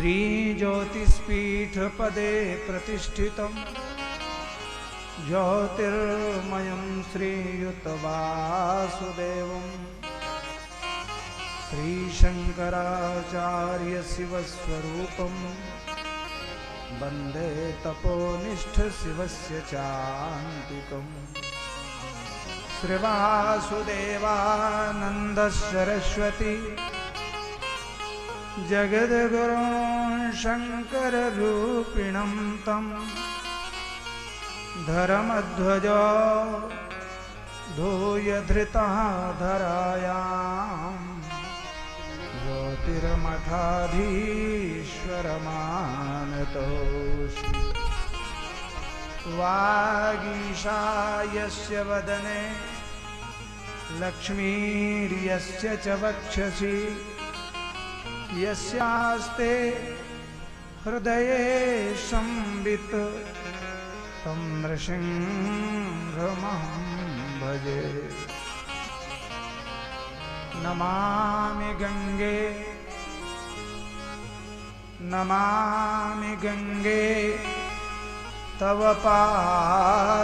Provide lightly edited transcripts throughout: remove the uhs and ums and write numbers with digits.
श्री ज्योतिष्पीठ पदे प्रतिष्ठितं ज्योतिर्मयं श्रीयुतवासुदेवं श्रीशंकराचार्य शिवस्वरूपं वन्दे तपोनिष्ठ शिवस्य चान्तिकम् श्रीवासुदेवानन्द सरस्वती जगद्गुरुं शङ्कररूपिणं तं धर्मध्वजो धूयधृतः धरायां ज्योतिर्मठाधीश्वरमानतोऽस्मि वागीशायस्य वदने लक्ष्मीर्यस्य च वक्षसि यस्यास्ते हृदये संवित् तं नृसिंहमहं भजे। नमामि गंगे तव पादपङ्कजं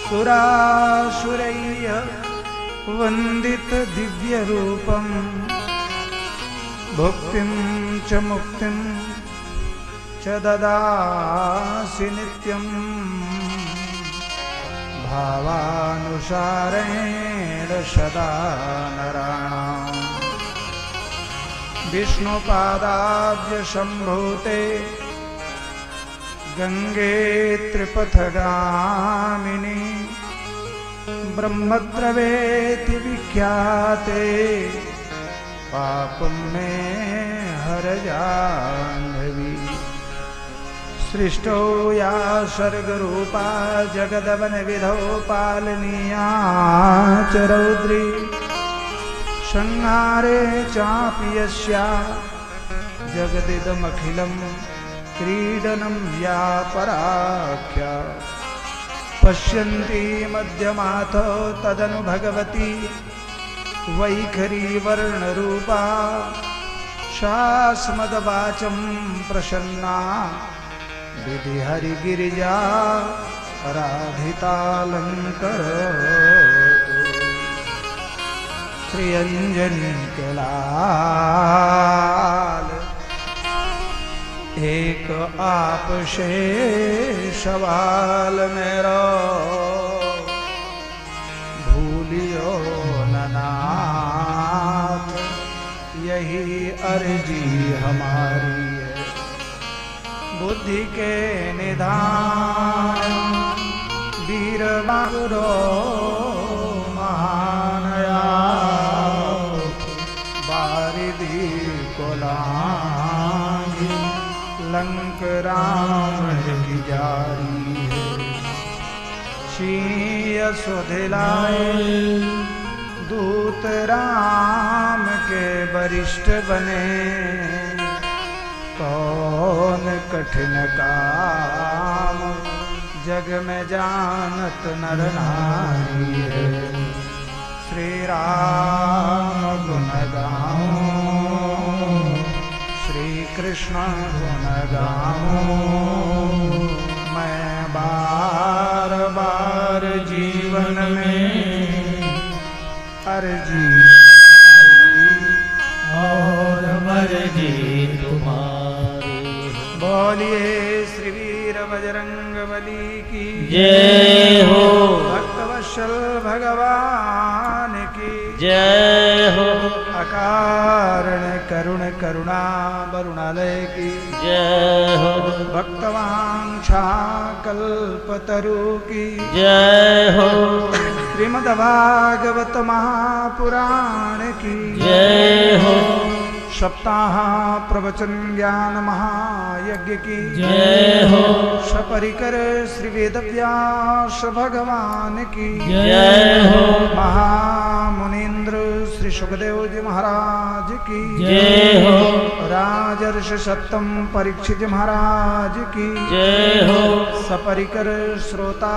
सुरासुरैः वन्दित दिव्यरूपं भुक्तिं च मुक्तिं च ददासि नित्यं भावानुसारेण सदा नराणां विष्णुपादाब्ज सम्भूते गंगे त्रिपथगामिनी ब्रह्मद्रवेति विख्याते पापं मे हर जाह्नवी। सृष्टो या सर्गरूपा जगदवन विधौ पालनीया च रौद्री संहारे चापि यस्या जगदिदमखिलं क्रीडनं या पराख्या पश्यन्ति मध्यमाथो तदनु भगवती वैखरी वर्णरूपा शास्मदवाचं प्रसन्ना विधिहरिगिरिजा राधितालङ्करोतु। श्रीअंजनी के लाल एक आप से सवाल मेरा भूलियो न नाथ, यही अर्जी हमारी है। बुद्धि के निधान वीर बाबुरो महानया बारिदी कोलांगी लंक राम की जारी है। शीय सुधिलाए दूत राम के वरिष्ठ बने, कौन कठिन काम जग में जानत नर नारी है। श्री राम गुण गाऊं श्री कृष्ण गुण गाऊं, मैं बार बार जीवन में अर्जी और मर्जी तुम्हारी। बोलिए श्री वीर बजरंग बली की जय हो। भक्तवत्सल भगवान की जय हो। अकारण करुण करुणा वरुणालय की जय हो। भक्तवांछा कल्पतरु की जय हो। श्रीमद्भागवत महापुराण की जय हो। सप्ताह प्रवचन ज्ञान महायज्ञ की जय हो। सपरिकर श्री वेदव्यास भगवान की जय हो। महामुनीन्द्र श्री सुखदेव जी महाराज की जय हो। राजर्षि सप्तम परीक्षित जी महाराज की जय हो। सपरिकर श्रोता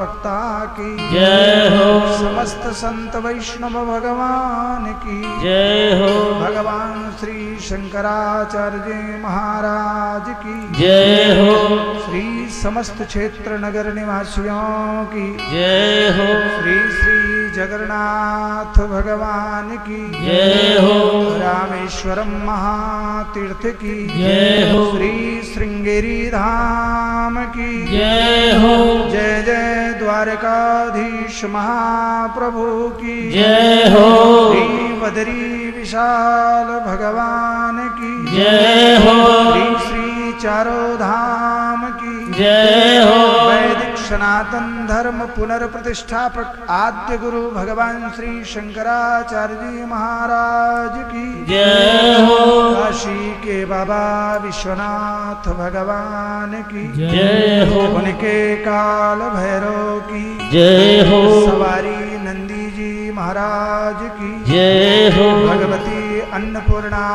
वक्ता की जय हो। समस्त संत वैष्णव भगवान की जय हो। भगवान श्री शंकराचार्य जी महाराज की जय हो। श्री समस्त क्षेत्र नगर निवासियों की जय हो। श्री श्री जगन्नाथ भगवान की जय हो। रामेश्वरम महातीर्थ की जय हो। श्री श्रृंगेरी धाम की जय हो। जय जय द्वारकाधीश महाप्रभु की जय हो। श्री बदरी विशाल भगवान की जय हो। श्री श्री चारों धाम की जय हो। वैदिक सनातन धर्म पुनर्प्रतिष्ठापक आद्य गुरु भगवान श्री शंकराचार्य जी महाराज की जय हो। काशी के बाबा विश्वनाथ भगवान की जय हो। उनके काल भैरव की जय हो। सवारी नंदी जी महाराज की जय हो। भगवती अन्नपूर्णा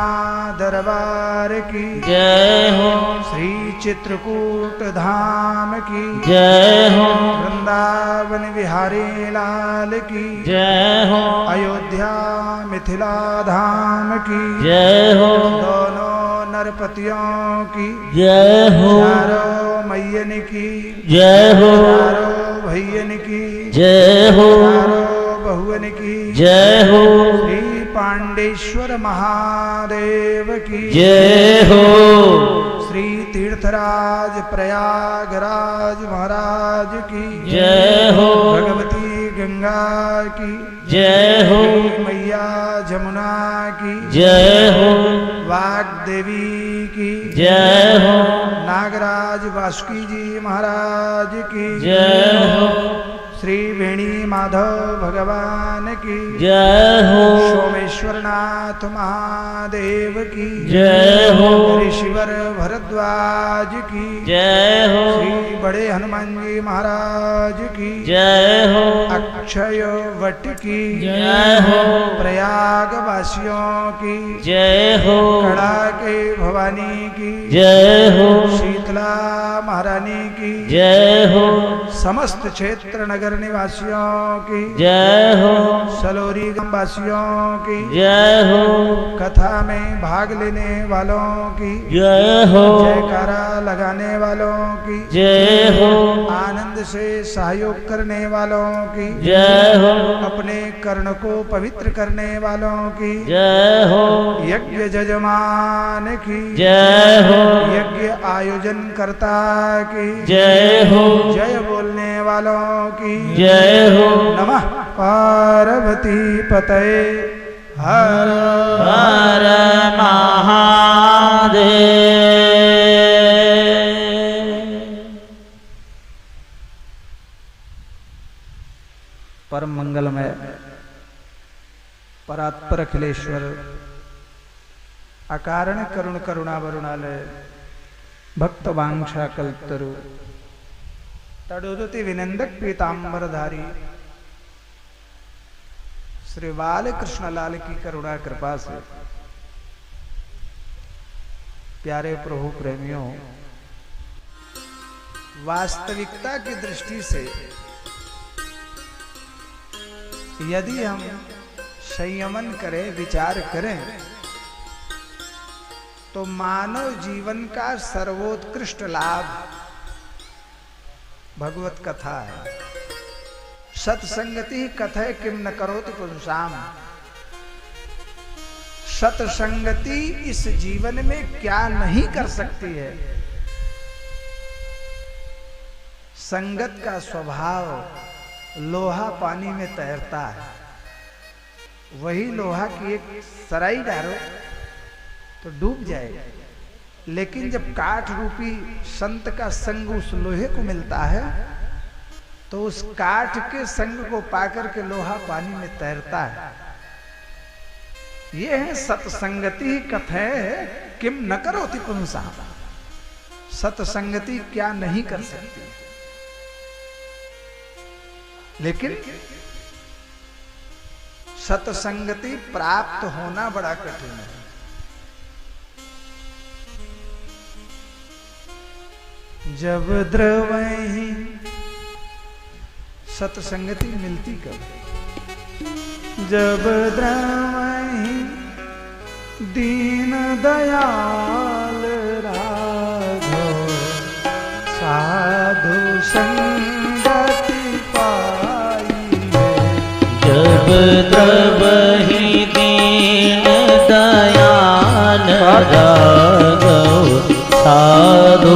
दरबार की जय हो। श्री चित्रकूट धाम की जय हो। वृंदावन विहारी लाल की जय हो। अयोध्या मिथिला धाम की जय हो। दोनों नरपतियों की जय हो। चारों मैयन की जय हो। चारों भैयन की जय हो। चारों बहुवन की जय हो। श्री पांडेश्वर महादेव की जय हो। श्री तीर्थराज प्रयागराज महाराज की जय हो। भगवती गंगा की जय हो। मैया जमुना की जय हो। वाग्देवी की जय हो। नागराज वासुकी जी महाराज की जय हो। श्री वेणी माधव भगवान की जय हो। सोमेश्वरनाथ महादेव की जय हो। ऋषिवर भरद्वाज की जय हो। श्री बड़े हनुमान जी महाराज की जय हो। अक्षय वट की जय हो। प्रयाग वासियों की जय हो। कड़ा के भवानी की जय हो। शीतला महारानी की जय हो। समस्त क्षेत्र नगर निवासियों की जय हो। सलोरी वासियों की जय हो। कथा में भाग लेने वालों की जय हो। जयकारा लगाने वालों की जय हो। आनंद से सहयोग करने वालों की जय हो। अपने कर्ण को पवित्र करने वालों की जय हो। यज्ञ जजमान की जय हो। यज्ञ आयोजन करता की जय हो। जय बोलने वालों की जय हो। नमः पार्वती पतये हर हर महादेव। परम मंगलमय परात्पर अखिलेश्वर अकारण करुण करुणा वरुणालय भक्त वांछा कल्पतरु तड़ोदति विनंदक पीतांबरधारी श्री बाल कृष्ण लाल की करुणा कृपा से प्यारे प्रभु प्रेमियों, वास्तविकता की दृष्टि से यदि हम संयमन करें, विचार करें, तो मानव जीवन का सर्वोत्कृष्ट लाभ भगवत कथा है। सत्संगति कथय किम न करोति पुंसाम। सत्संगति इस जीवन में क्या नहीं कर सकती है। संगत का स्वभाव लोहा पानी में तैरता है। वही लोहा की एक सराई डालो तो डूब जाएगा, लेकिन जब काठ रूपी संत का संग उस लोहे को मिलता है तो उस काठ के संग को पाकर के लोहा पानी में तैरता है। ये है सत्संगति कथय किम न करोति पुंसा। सत्संगति क्या नहीं कर सकती, लेकिन सत्संगति प्राप्त होना बड़ा कठिन है। जब द्रवही सत्संगति मिलती कब, जब द्रवही दीन दयाल राघव साधु संगति पाई जब द्रवहि दीन दयाल राघव साधु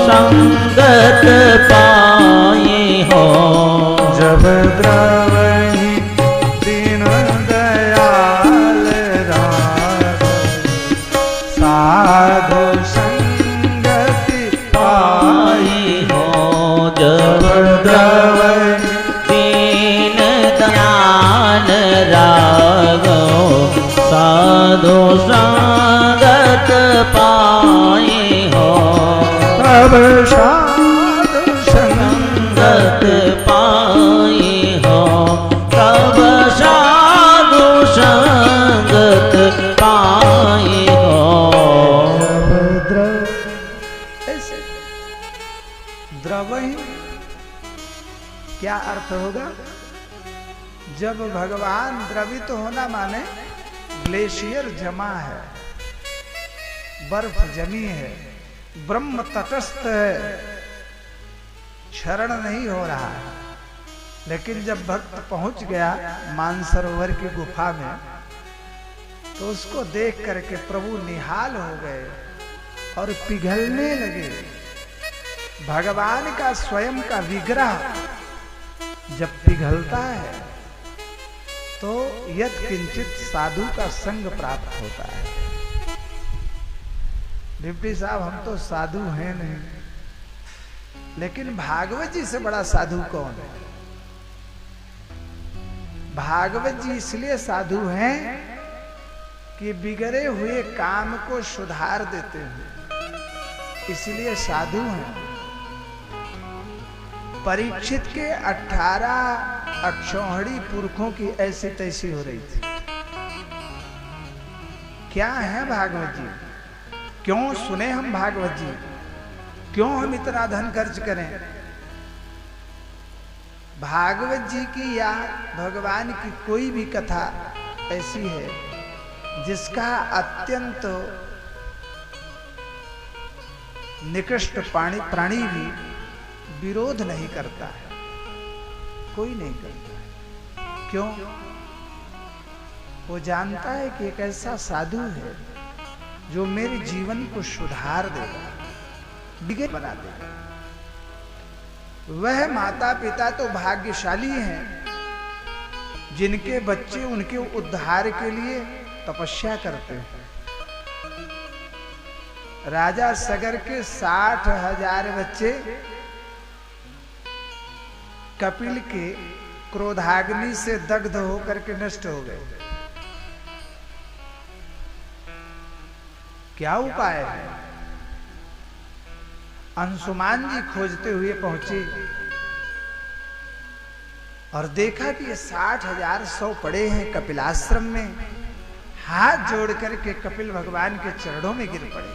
संगत पाए हो जब द्रवहि दीन दयाल राघव साधु संगति पाए हो जब द्रवहि दीन दयाल राघव साधु संगत पाए हो तब साधु संगत पाए हो तब साधु संगत पाए हो ऐसे द्रवहि क्या अर्थ होगा? जब भगवान द्रवित होना माने ग्लेशियर जमा है, बर्फ जमी है, ब्रह्म तटस्थ है, क्षरण नहीं हो रहा है। लेकिन जब भक्त पहुंच गया मानसरोवर की गुफा में तो उसको देख करके प्रभु निहाल हो गए और पिघलने लगे। भगवान का स्वयं का विग्रह जब पिघलता है तो यत् किंचित साधु का संग प्राप्त होता है। डिप्टी साहब हम तो साधु हैं नहीं, लेकिन भागवत जी से बड़ा साधु कौन है? भागवत जी इसलिए साधु हैं कि बिगड़े हुए काम को सुधार देते हैं, इसलिए साधु हैं। परीक्षित के 18 अक्षौहिणी पुरखों की ऐसी तैसी हो रही थी। क्या है भागवत जी? क्यों सुने हम भागवत जी? क्यों हम इतना धन खर्च करें? भागवत जी की या भगवान की कोई भी कथा ऐसी है जिसका अत्यंत निकृष्ट प्राणी भी विरोध नहीं करता है, कोई नहीं करता है। क्यों? वो जानता है कि एक ऐसा साधु है जो मेरे जीवन को सुधार देगा, बिगड़ बना देगा। वह माता पिता तो भाग्यशाली हैं जिनके बच्चे उनके उद्धार के लिए तपस्या करते हैं। राजा सगर के 60,000 बच्चे कपिल के क्रोधाग्नि से दग्ध होकर के नष्ट हो गए। क्या उपाय है? अंशुमान जी खोजते हुए पहुंचे और देखा कि ये 60,000 सौ पड़े हैं कपिलाश्रम में। हाथ जोड़ करके कपिल भगवान के चरणों में गिर पड़े।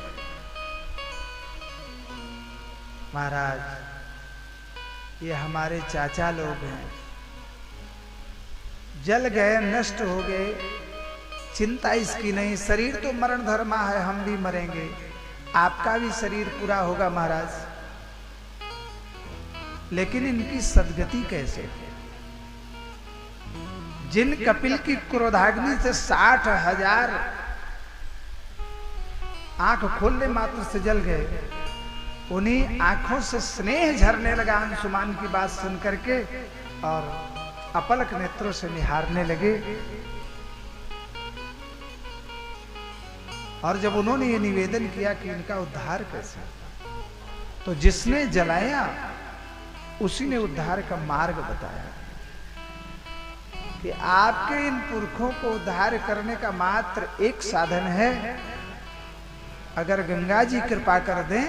महाराज, ये हमारे चाचा लोग हैं, जल गए, नष्ट हो गए, चिंता इसकी नहीं। शरीर तो मरण धर्मा है, हम भी मरेंगे, आपका भी शरीर पूरा होगा महाराज, लेकिन इनकी सदगति कैसे? जिन कपिल की क्रोधाग्नि से 60,000 आंख खोलने मात्र से जल गए, उन्हीं आंखों से स्नेह झरने लगा अंशुमान की बात सुन करके और अपलक नेत्रों से निहारने लगे। और जब उन्होंने ये निवेदन किया कि इनका उद्धार कैसे, तो जिसने जलाया उसी ने उद्धार का मार्ग बताया कि आपके इन पुरखों को उद्धार करने का मात्र एक साधन है। अगर गंगा जी कृपा कर दें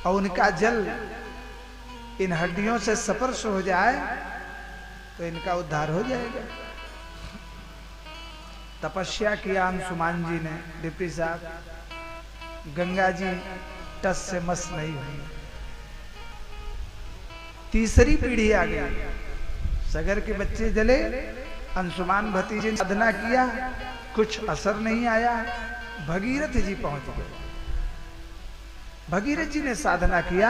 और उनका जल इन हड्डियों से स्पर्श हो जाए तो इनका उद्धार हो जाएगा। तपस्या किया अंशुमान जी ने। डिप्टी साहब, गंगा जी टस से मस नहीं हुई। तीसरी पीढ़ी आ गई, सगर के बच्चे जले, अंशुमान भतीजे ने साधना किया, कुछ असर नहीं आया। भगीरथ जी पहुंच गए। भगीरथ जी ने साधना किया।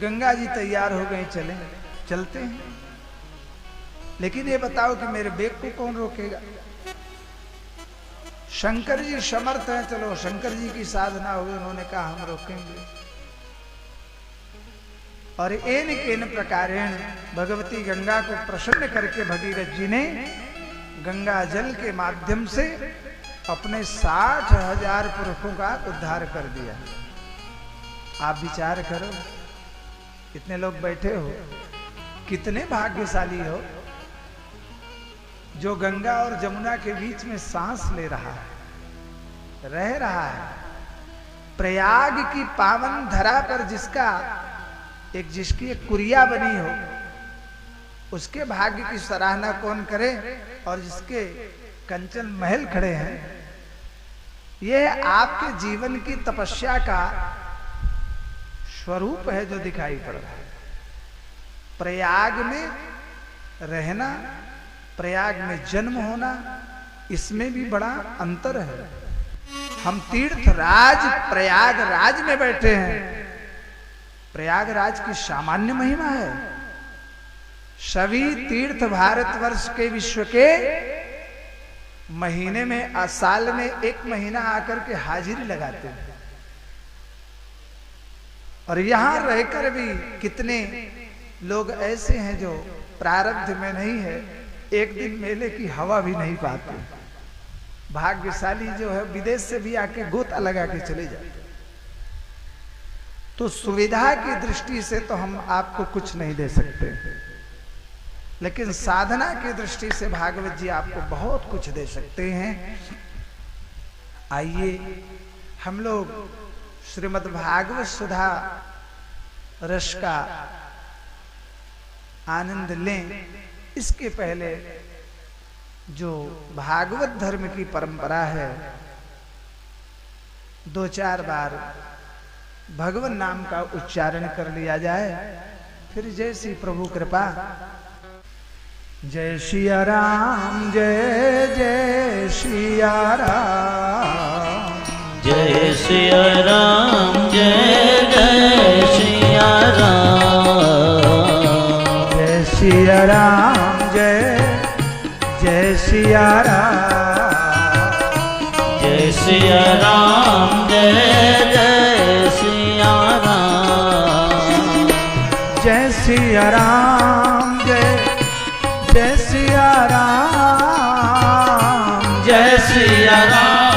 गंगा जी तैयार हो गए, चलते हैं, लेकिन ये बताओ कि मेरे बेग को कौन रोकेगा? शंकर जी समर्थ हैं, चलो शंकर जी की साधना हुई, उन्होंने कहा हम रोकेंगे। और इन प्रकारेण भगवती गंगा को प्रसन्न करके भगीरथ जी ने गंगा जल के माध्यम से अपने 60,000 पुरुषों का उद्धार कर दिया। आप विचार करो, कितने लोग बैठे हो, कितने भाग्यशाली हो जो गंगा और जमुना के बीच में सांस ले रहा है, रह रहा है। प्रयाग की पावन धरा पर जिसकी एक कुरिया बनी हो, उसके भाग्य की सराहना कौन करे? और जिसके कंचन महल खड़े हैं, यह आपके जीवन की तपस्या का स्वरूप है जो दिखाई पड़ रहा है। प्रयाग में रहना, प्रयाग में जन्म होना, इसमें भी बड़ा अंतर है। हम तीर्थराज प्रयागराज में बैठे हैं। प्रयागराज की सामान्य महिमा है। सभी तीर्थ भारतवर्ष के विश्व के महीने में, साल में एक महीना आकर के हाजिरी लगाते हैं। और यहां रहकर भी कितने लोग ऐसे हैं जो प्रारब्ध में नहीं है, एक दिन मेले की हवा भी नहीं पाते। भाग्यशाली जो है विदेश से भी आके गोता लगा के चले जाते। तो सुविधा की दृष्टि से तो हम आपको कुछ नहीं दे सकते, लेकिन साधना की दृष्टि से भागवत जी आपको बहुत कुछ दे सकते हैं। आइए हम लोग श्रीमद् भागवत सुधा रस का आनंद लें। इसके पहले जो भागवत धर्म की परंपरा है, 2-4 बार भगवान नाम का उच्चारण कर लिया जाए, फिर जैसी प्रभु कृपा। जय सिया राम, जय जय सिया राम, जय सिया राम, जय जय सिया राम, जय सिया राम, जय जय सिया राम, जय सिया राम, जय जय सिया राम, जय सिया राम, जय सिया राम, जय सिया राम,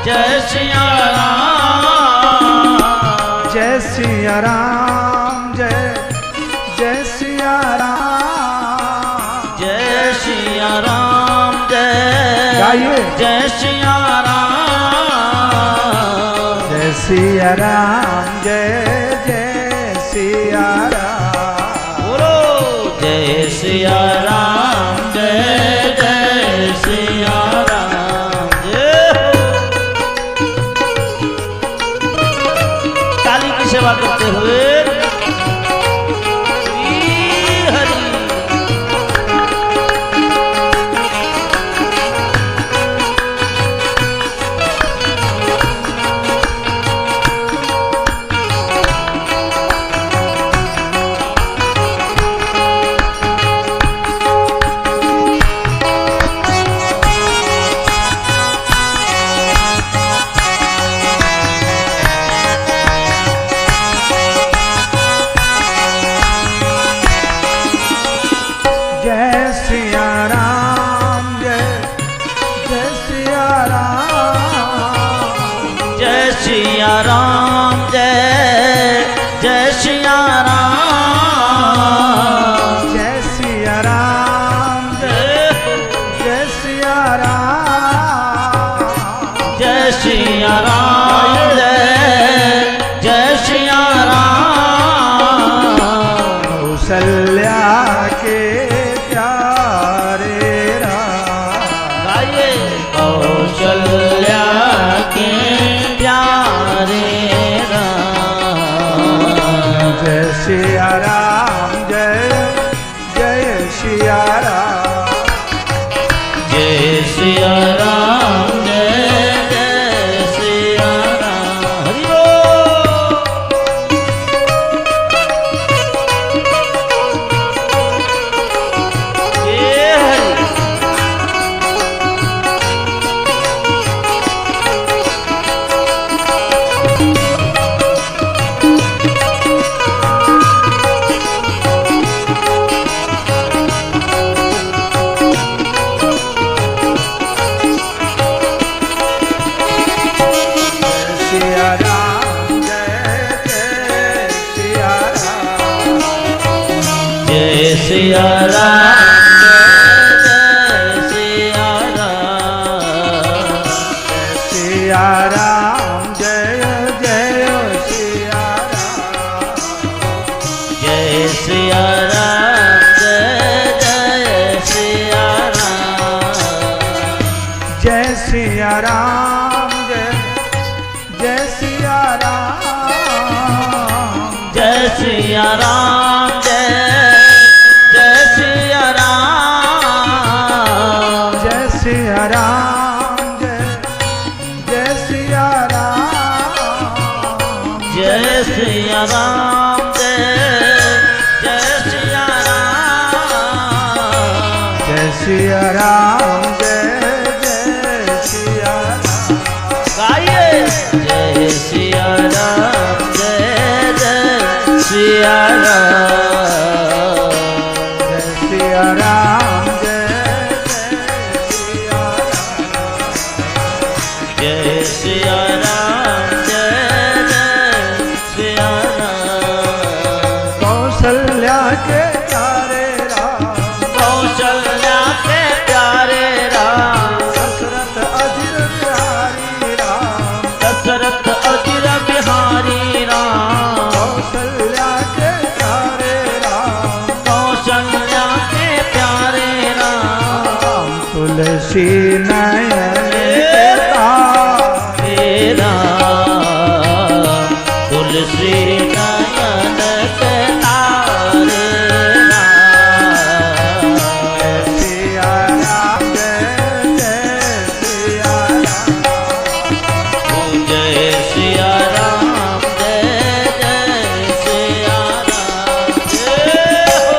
जय सिया राम, जय सिया राम, जय सिया राम, जय सिया राम, गाइए। जय सिया राम, जय सिया राम, जय जय सिया राम, बोलो जय सिया राम, जय जय सिया राम, जय हो। काली की सेवा करते हुए हरि सिया राम जय जय सिया राम हरि बोल। ये हरि सिया राम जय जय सिया राम जय सिया राम जय सिया राम सिया राम जय जय सिया राम जय सिया राम जय जय सिया राम जय सिया राम जय जय सिया राम जय सिया राम जय जय सिया राम जय सिया राम जय जय सिया राम जय सिया राम जय जय सिया राम जय सिया राम जय जय सिया राम गाइए जय सिया राम जय जय सिया राम जय सिया राम जय जय सिया राम जय सिया राम जय जय सिया राम कौशल्या के प्यारे राम कौशल्या के प्यारे राम दशरथ अजिर बिहारी राम दशरथ अजिर बिहारी राम कौशल्या के प्यारे राम कौशल्या के प्यारे राम तुलसी नयन के तार हे राम तुलसी नयन के तारे राम सिया राम जय जय सिया राम जय सिया राम जय जय सिया राम जय हो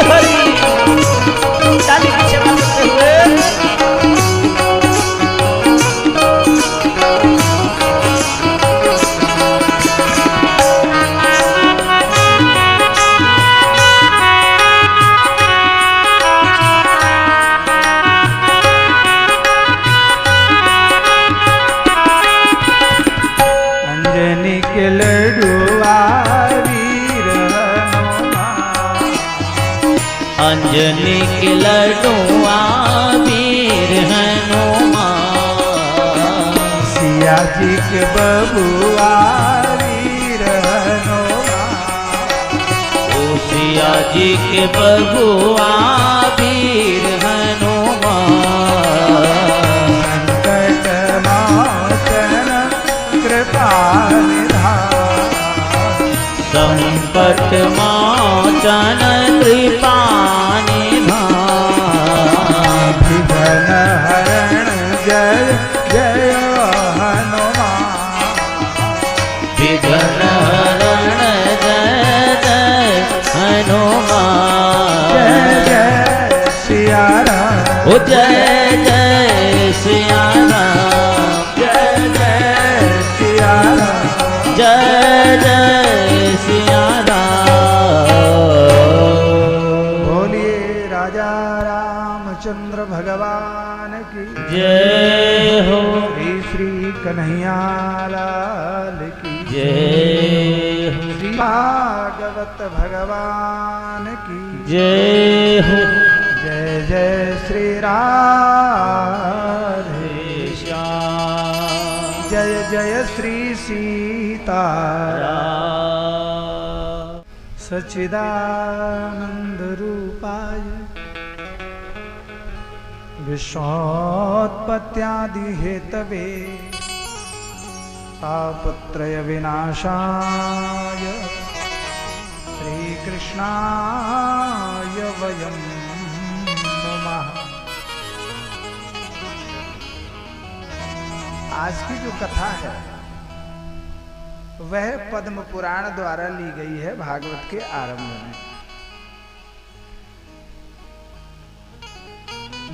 हरि ताली की सेवा करते हुए अंजनी के लडुआ वीर हनुमान अंजनी के लड्डुआ वीर हनुमान सिया जी के बबुआ वीर हनुमान ओ सिया जी के बबुआ वीर हनुमान संकट मोचन कृपा निधान संकट मोचन कृपा निधान विघ्न हरण जय जय हनुमान विघ्न हरण जय जय हनुमान जय जय सिया राम ओ जय जय सिया राम जय जय सिया राम जय जय सिया राम बोलिए राजा रामचंद्र भगवान की जय हो श्री श्री कन्हैया लाल की जय हो श्री भागवत भगवान की जय हो जय जय श्री राधे श्याम जय जय श्री सीताराम सच्चिदानंद रूपाय विश्वोत्पत्त्यादि हेतवे तापत्रय विनाशाय श्रीकृष्णाय वयं नमः। आज की जो कथा है वह पद्म पुराण द्वारा ली गई है भागवत के आरंभ में।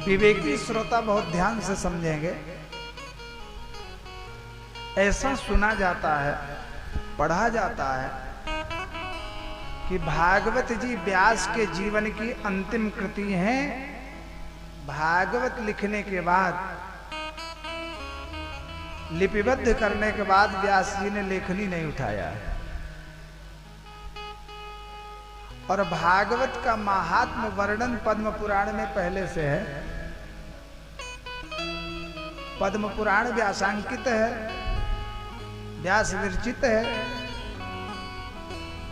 विवेकी श्रोता बहुत ध्यान से समझेंगे। ऐसा सुना जाता है, पढ़ा जाता है कि भागवत जी व्यास के जीवन की अंतिम कृति हैं। भागवत लिखने के बाद, लिपिबद्ध करने के बाद व्यास जी ने लेखनी नहीं उठाया है। और भागवत का महात्म वर्णन पद्म पुराण में पहले से है। पद्म पुराण व्यासांकित है, व्यास विरचित है।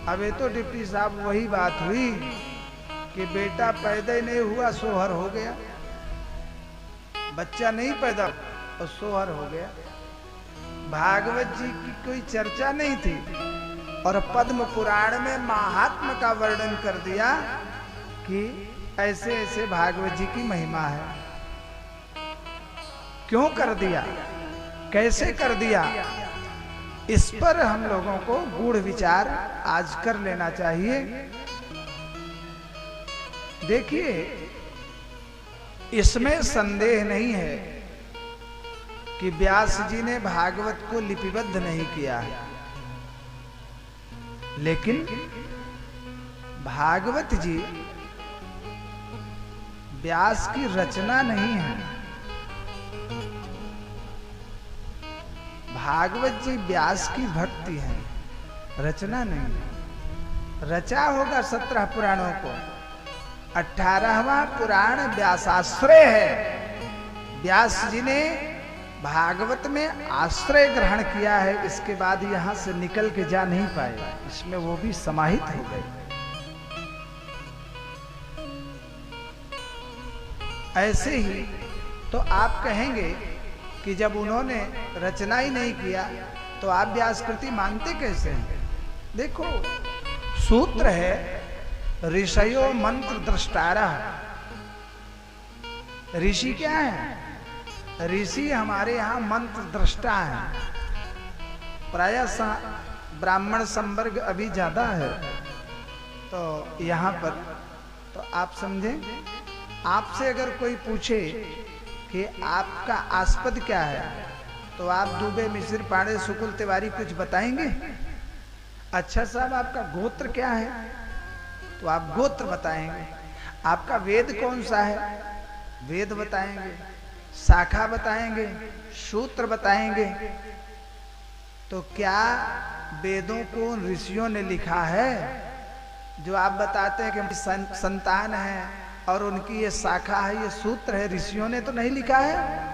अब ये तो डिप्टी साहब वही बात हुई कि बेटा पैदा ही नहीं हुआ सोहर हो गया, बच्चा नहीं पैदा और सोहर हो गया। भागवत जी की कोई चर्चा नहीं थी और पद्म पुराण में महात्म का वर्णन कर दिया कि ऐसे ऐसे भागवत जी की महिमा है। क्यों कर दिया, कैसे कर दिया, इस पर हम लोगों को गूढ़ विचार आज कर लेना चाहिए। देखिए, इसमें संदेह नहीं है कि व्यास जी ने भागवत को लिपिबद्ध नहीं किया है, लेकिन भागवत जी व्यास की रचना नहीं है। भागवत जी व्यास की भक्ति है, रचना नहीं। रचा होगा 17 पुराणों को, 18वां पुराण व्यासाश्रय है। व्यास जी ने भागवत में आश्रय ग्रहण किया है, इसके बाद यहां से निकल के जा नहीं पाए, इसमें वो भी समाहित हो गए। ऐसे ही तो आप कहेंगे कि जब उन्होंने रचना ही नहीं किया तो आप व्यासकृति मानते कैसे हैं? देखो, सूत्र है ऋषयो मंत्र द्रष्टारा। ऋषि क्या है? ऋषि हमारे यहाँ मंत्र दृष्टा है। प्रायः ब्राह्मण संवर्ग अभी ज्यादा है तो यहाँ पर तो आप समझें। आपसे अगर कोई पूछे कि आपका आस्पद क्या है तो आप दुबे, मिश्र, पाड़े, शुक्ल, तिवारी कुछ बताएंगे? अच्छा साहब, आपका गोत्र क्या है तो आप गोत्र बताएंगे। आपका वेद कौन सा है? वेद बताएंगे। शाखा बताएंगे, सूत्र बताएंगे। तो क्या वेदों को ऋषियों ने लिखा है? जो आप बताते हैं कि संतान है और उनकी ये शाखा है, ये सूत्र है, ऋषियों ने तो नहीं लिखा है।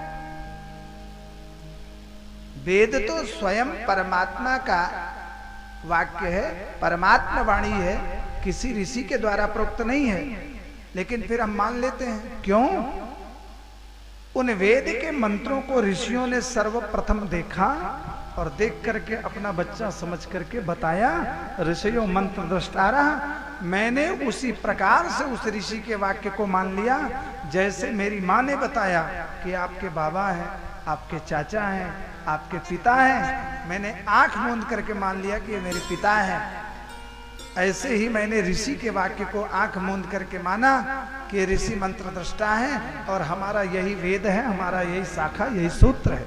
वेद तो स्वयं परमात्मा का वाक्य है, परमात्मा वाणी है, किसी ऋषि के द्वारा प्रोक्त नहीं है। लेकिन फिर हम मान लेते हैं, क्यों? उन वेद के मंत्रों को ऋषियों ने सर्वप्रथम देखा और देख करके अपना बच्चा समझ करके बताया। ऋषियों मंत्र दृष्टारा। मैंने उसी प्रकार से उस ऋषि के वाक्य को मान लिया जैसे मेरी माँ ने बताया कि आपके बाबा हैं, आपके चाचा हैं, आपके पिता हैं। मैंने आंख मूंद करके मान लिया कि ये मेरे पिता हैं। ऐसे ही मैंने ऋषि के वाक्य को आंख मूंद करके माना कि ऋषि मंत्र दृष्टा है और हमारा यही वेद है, हमारा यही शाखा, यही सूत्र है।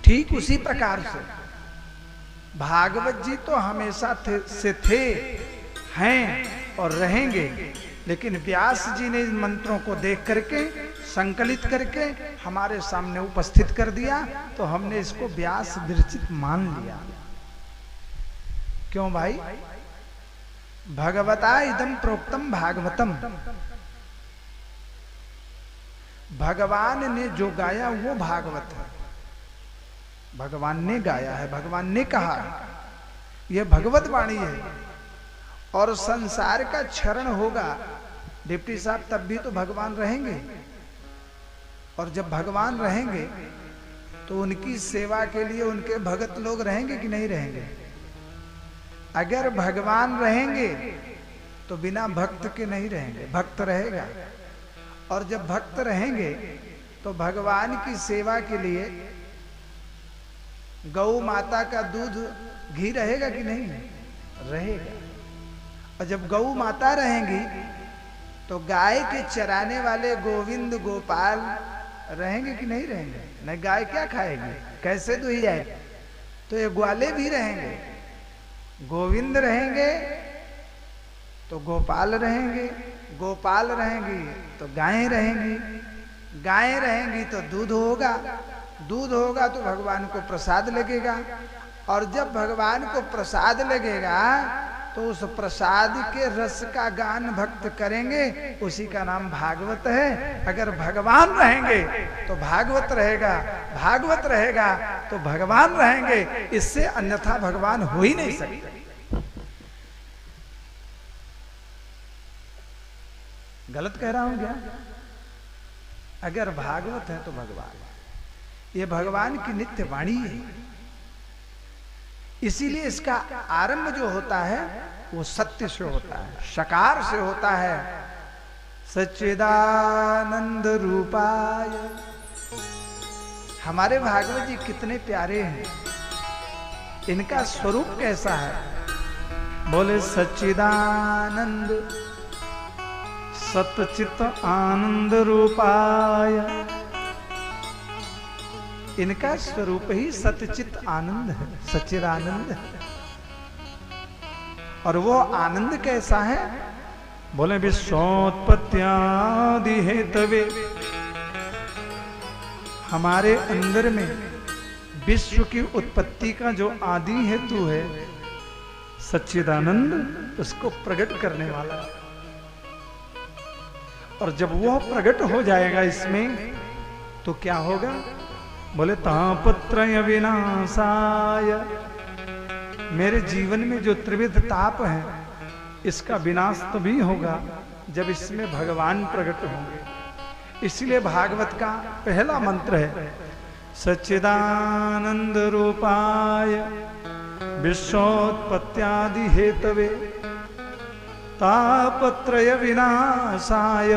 ठीक उसी प्रकार से भागवत जी तो हमेशा से थे, हैं और रहेंगे। लेकिन व्यास जी ने इन मंत्रों को देख करके, संकलित करके हमारे सामने उपस्थित कर दिया तो हमने इसको व्यास विरचित मान लिया। क्यों भाई? भगवता इदं प्रोक्तम भागवतम। भगवान ने जो गाया वो भागवत है। भगवान ने गाया है, भगवान ने कहा, यह भगवत वाणी है। और संसार का क्षरण होगा डिप्टी साहब, तब भी तो भगवान रहेंगे। और जब भगवान रहेंगे तो उनकी सेवा के लिए उनके भगत लोग रहेंगे कि नहीं रहेंगे? अगर भगवान रहेंगे तो बिना भक्त के नहीं रहेंगे, भक्त रहेगा। और जब भक्त रहेंगे तो भगवान की सेवा के लिए गौ माता का दूध घी रहेगा कि नहीं रहेगा। और जब गौ माता रहेंगी तो गाय के चराने वाले गोविंद गोपाल रहेंगे कि नहीं रहेंगे? नहीं, गाय क्या खाएगी, कैसे दुही जाएगी? तो ये ग्वाले भी रहेंगे। गोविंद रहेंगे तो गोपाल रहेंगे, गोपाल रहेंगी तो गायें रहेंगी, गायें रहेंगी तो दूध होगा, दूध होगा तो भगवान को प्रसाद लगेगा। और जब भगवान को प्रसाद लगेगा तो उस प्रसाद के रस का गान भक्त करेंगे, उसी का नाम भागवत है। अगर भगवान रहेंगे तो भागवत रहेगा, भागवत रहेगा तो भगवान रहेंगे, इससे अन्यथा भगवान हो ही नहीं सकते। गलत कह रहा हूं क्या? अगर भागवत है तो भगवान, ये भगवान की नित्य वाणी है। इसीलिए इसका आरंभ जो होता है वो सत्य से होता है, शकार से होता है। सच्चिदानंद रूपाय। हमारे भागवत जी कितने प्यारे हैं, इनका स्वरूप कैसा है? बोले सच्चिदानंद सतचित आनंद रूपाय। इनका स्वरूप ही सतचित आनंद है, सच्चिदानंद है। और वो आनंद कैसा है? बोले विश्वोत्पत्त्यादि हेतवे। हमारे अंदर में विश्व की उत्पत्ति का जो आदि हेतु है सच्चिदानंद, उसको प्रकट करने वाला। और जब वो प्रकट हो जाएगा इसमें तो क्या होगा? बोले तापत्रय विनाशाय। मेरे जीवन में जो त्रिविध ताप है इसका विनाश तभी होगा जब इसमें भगवान प्रकट होंगे। इसलिए भागवत का पहला मंत्र है सच्चिदानंद रूपाय विश्वोत्पत्त्यादि हेतवे तापत्रय विनाशाय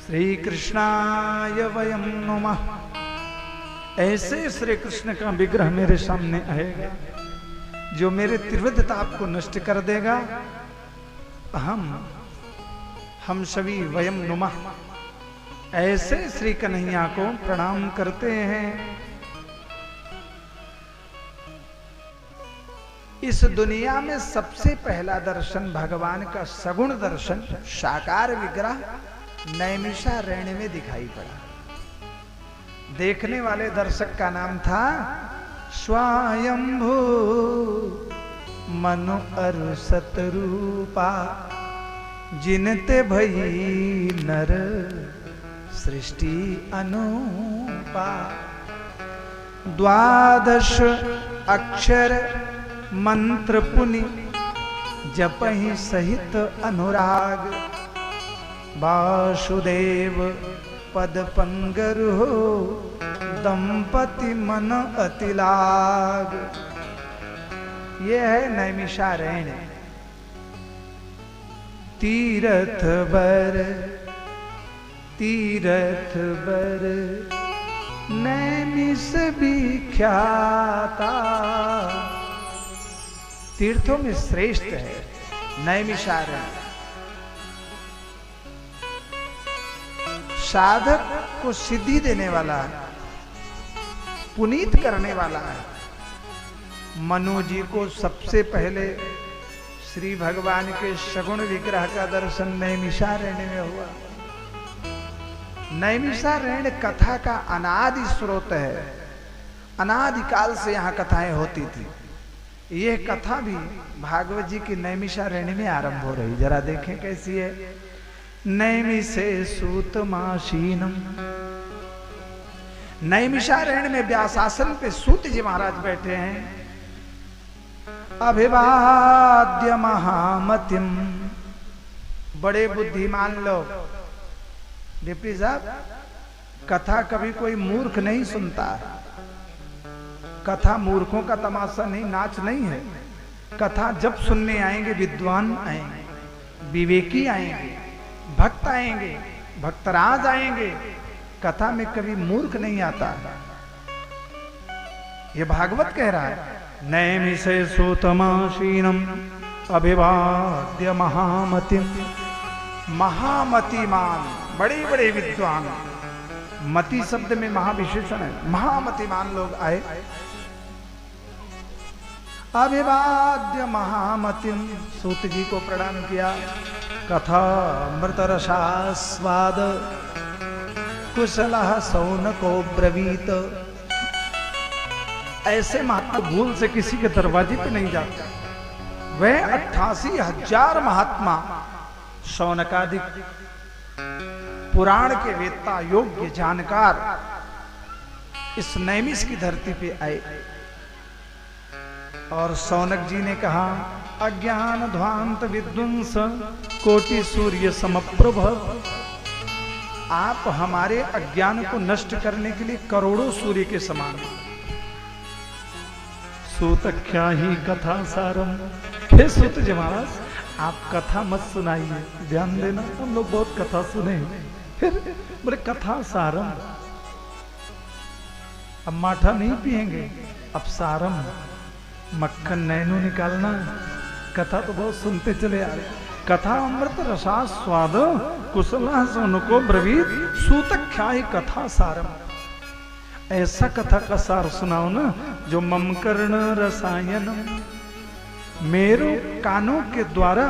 श्री कृष्णाय वयं नमः। ऐसे श्री कृष्ण का विग्रह मेरे सामने आएगा जो मेरे त्रिविध ताप को नष्ट कर देगा। हम सभी वयं नमः ऐसे श्री कन्हैया को प्रणाम करते हैं। इस दुनिया में सबसे पहला दर्शन भगवान का सगुण दर्शन, साकार विग्रह नैमिषारण्य में दिखाई पड़ा। देखने वाले दर्शक का नाम था स्वयंभू मनु अरु सतरूपा। जिनते भई नर सृष्टि अनुपा। द्वादश अक्षर मंत्र पुनि जपहि सहित अनुराग। वासुदेव पद पंगरु दंपति मन अतिलाग। ये है नैमिषारण्य। तीरथ बर नैमिष विख्याता। तीर्थों में श्रेष्ठ है नैमिषारण्य। साधक को सिद्धि देने वाला है, पुनीत करने वाला है। मनु जी को सबसे पहले श्री भगवान के सगुण विग्रह का दर्शन नैमिषारण्य में हुआ। नैमिषारण्य कथा का अनादि स्रोत है। अनादिकाल से यहाँ कथाएं होती थी। यह कथा भी भागवत जी की नैमिषारण्य में आरंभ हो रही। जरा देखें कैसी है। नैमिषे सूतमासीनम। नैमिषारण्य में व्यासासन पे सूत जी महाराज बैठे हैं। अभिवाद्य महामतिम। बड़े बुद्धिमान लोग डिप्टी साहब, कथा कभी कोई मूर्ख नहीं सुनता है। कथा मूर्खों का तमाशा नहीं, नाच नहीं है। कथा जब सुनने आएंगे विद्वान आएंगे, विवेकी आएंगे, भक्त आएंगे, भक्तराज आएंगे। कथा में कभी मूर्ख नहीं आता। ये भागवत कह रहा है, नैमिषे सुतमाशीनम अभिवाद्य महामतिम। महामतिमान, बड़े बड़े विद्वान, मति शब्द में महाविशेषण है, महामतिमान लोग आए। अभिवाद्य महामतिम, सूत जी को प्रणाम किया। कथा अमृत रसास्वाद कुशलः शौनको ब्रवीत। ऐसे महात्मा भूल से किसी के दरवाजे पे नहीं जाते। वह 88,000 महात्मा शौनकादिक पुराण के वेत्ता, योग्य, जानकार इस नैमिष की धरती पे आए। और शौनक जी ने कहा, अज्ञान ध्वांत विध्वंस कोटि सूर्य समप्रभ। आप हमारे अज्ञान को नष्ट करने के लिए करोड़ों सूर्य के समान। सूतख्या ही कथा सारम। हे सूत जी महाराज, आप कथा मत सुनाइए, ध्यान देना, हम लोग बहुत कथा सुने। फिर बोले कथा सारम, अब माठा नहीं पिएंगे, अब सारम, मक्खन नैनो निकालना। कथा तो बहुत सुनते चले आ रहे। कथा अमृत रसास्वाद कुशलः शौनको ब्रवीत सूतख्या ही कथा सारम। ऐसा कथा का सार सुनाओ ना जो मम कर्ण रसायनम, मेरे कानों के द्वारा,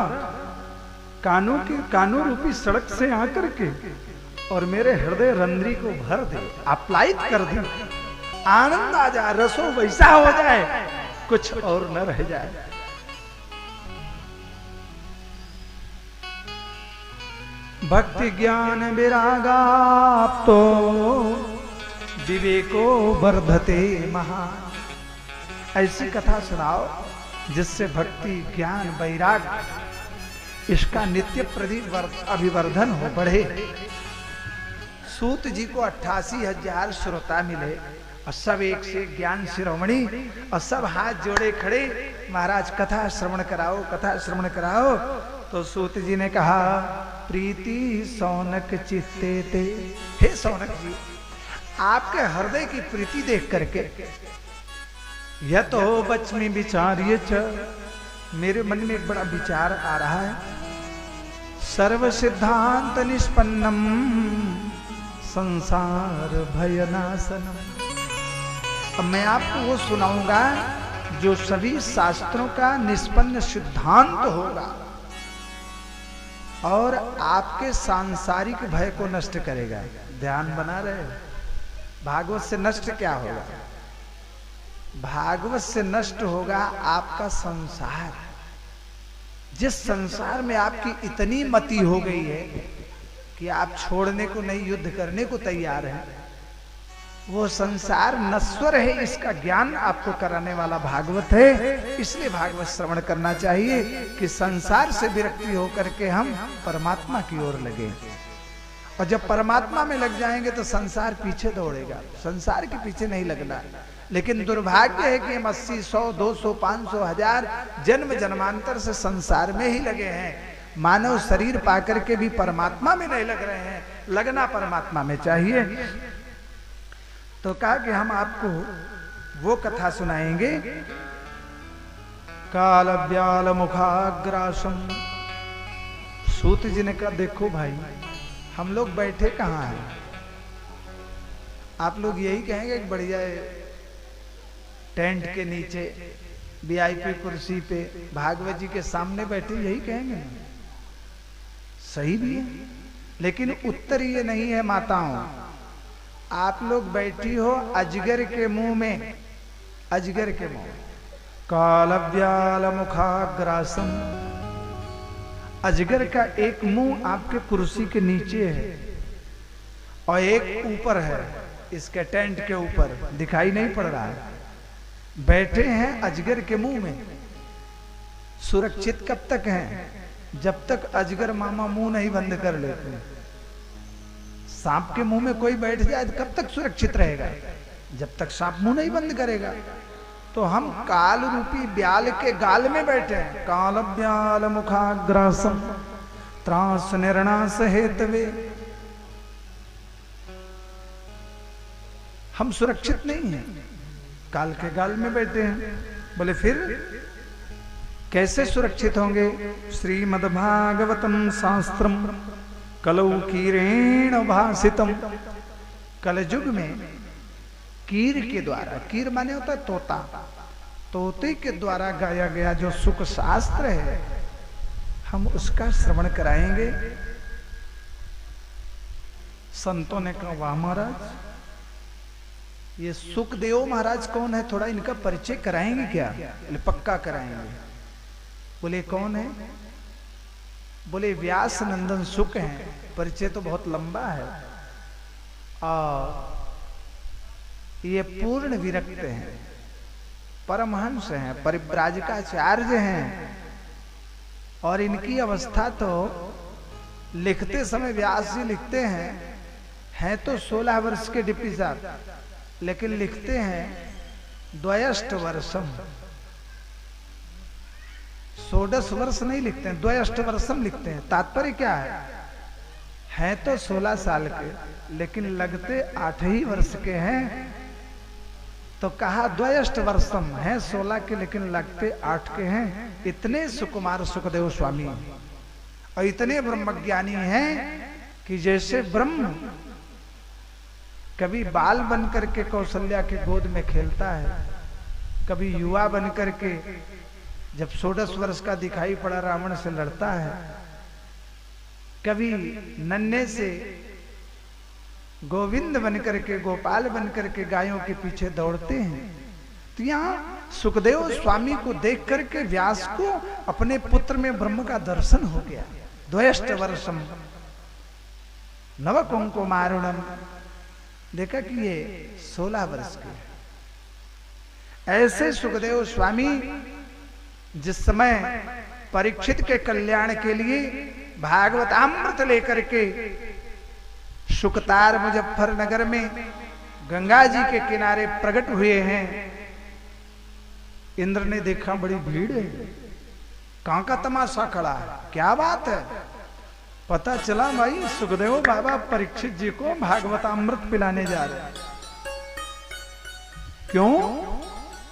कानों रूपी सड़क से आकर के और मेरे हृदय रंध्री को भर दे, आप्लायित कर दे, आनंद आ जाए, रसो वैसा हो जाए, कुछ और न रह जाए। भक्ति ज्ञान विरागाप्तो विवेको वर्धते महान। ऐसी कथा सुनाओ जिससे भक्ति ज्ञान वैराग इसका नित्य प्रति अभिवर्धन हो, बढ़े। सूत जी को 88,000 श्रोता मिले और सब एक से ज्ञान शिरोमणि और सब हाथ जोड़े खड़े, महाराज कथा श्रवण कराओ, कथा श्रवण कराओ। तो सूत जी ने कहा, प्रीति शौनक चित्ते ते। हे शौनक जी, आपके हृदय की प्रीति देख करके यतो बच्मी विचार्य च, मेरे मन में एक बड़ा विचार आ रहा है। सर्व सिद्धांत निष्पन्नम संसार भयनाशनम। अब मैं आपको वो सुनाऊंगा जो सभी शास्त्रों का निष्पन्न सिद्धांत होगा और आपके सांसारिक भय को नष्ट करेगा। ध्यान बना रहे हो? भागवत से नष्ट क्या होगा? भागवत से नष्ट होगा आपका संसार। जिस संसार में आपकी इतनी मति हो गई है कि आप छोड़ने को नहीं, युद्ध करने को तैयार हैं, वो संसार नश्वर है, इसका ज्ञान आपको कराने वाला भागवत है। इसलिए भागवत श्रवण करना चाहिए कि संसार से विरक्ति होकर के हम परमात्मा की ओर लगे। और जब परमात्मा में लग जाएंगे तो संसार पीछे दौड़ेगा, संसार के पीछे नहीं लगना। लेकिन दुर्भाग्य है कि हम 80, 100, 200, 500, 1000 जन्म जन्मांतर से संसार में ही लगे हैं। मानव शरीर पाकर के भी परमात्मा में नहीं लग रहे हैं। लगना परमात्मा में चाहिए। तो कहा कि हम आपको वो कथा सुनाएंगे, काल व्याल मुखाग्रासम। सूत जी ने कहा, देखो भाई, हम लोग बैठे कहाँ हैं? आप लोग यही कहेंगे एक बढ़िया टेंट के नीचे वीआईपी कुर्सी पे भागवत जी के सामने बैठे, यही कहेंगे ना? सही भी है, लेकिन उत्तर ये नहीं है माताओं। आप लोग बैठी हो अजगर के मुंह में, अजगर के मुंह। कालव्याल मुखाग्रासम, अजगर का एक मुंह आपके कुर्सी के नीचे है और एक ऊपर है, इसके टेंट के ऊपर, दिखाई नहीं पड़ रहा है। बैठे हैं अजगर के मुंह में। सुरक्षित कब तक हैं? जब तक अजगर मामा मुंह नहीं बंद कर लेते। सांप के मुंह में कोई बैठ जाए तो कब तक सुरक्षित रहेगा? जब तक सांप मुंह नहीं बंद करेगा। तो हम काल रूपी ब्याल के गाल में बैठे हैं। काल ब्याल मुखाग्रासम त्रास निर्णास हेतवे। हम सुरक्षित नहीं हैं, काल के गाल में बैठे हैं। बोले फिर कैसे सुरक्षित होंगे? श्रीमद्भागवतम शास्त्रम कलौ कीरेण भासितम। कलयुग में कीर के द्वारा, कीर माने होता है तोता, तोते के द्वारा गाया गया जो सुख शास्त्र है, हम उसका श्रवण कराएंगे। संतों ने कहा वाह महाराज, ये सुखदेव महाराज कौन है? थोड़ा इनका परिचय कराएंगे क्या? बोले पक्का कराएंगे। बोले कौन है? बोले व्यास नंदन सुख हैं। परिचय तो बहुत लंबा है। और ये पूर्ण विरक्त हैं, परमहंस हैं, परिव्राजकाचार्य हैं। और इनकी अवस्था तो लिखते समय व्यास जी लिखते हैं तो 16 वर्ष के डिप्टी साहब, लेकिन लिखते हैं द्वयष्ट वर्षम। 16 वर्ष नहीं लिखते हैं, द्वयष्ट वर्षम लिखते हैं। तात्पर्य क्या है तो 16 साल के, लेकिन लगते 8 ही वर्ष के हैं। तो कहा द्वयष्ट वर्षम है 16 के, लेकिन लगते 8 के हैं। इतने सुकुमार सुखदेव स्वामी और इतने ब्रह्मज्ञानी हैं कि जैसे ब्रह्म कभी बाल बन करके कौशल्या के गोद में खेलता है, कभी युवा बन करके जब 16 वर्ष का दिखाई पड़ा रावण से लड़ता है, कभी नन्हे से गोविंद बन करके, गोपाल बन करके गायों के पीछे दौड़ते हैं। तो यहाँ सुखदेव स्वामी को देख करके व्यास को अपने पुत्र में ब्रह्म का दर्शन हो गया। द्वयष्ट वर्षम नव कुंकुमारुणम, देखा कि ये 16 वर्ष के। ऐसे सुखदेव स्वामी जिस समय परीक्षित के कल्याण के लिए भागवतामृत लेकर के शुकतार मुजफ्फरनगर में गंगा जी के किनारे प्रकट हुए हैं, इंद्र ने देखा बड़ी भीड़ है, कहां का तमाशा खड़ा है, क्या बात है? पता चला भाई सुखदेव बाबा परीक्षित जी को भागवतामृत पिलाने जा रहे हैं। क्यों?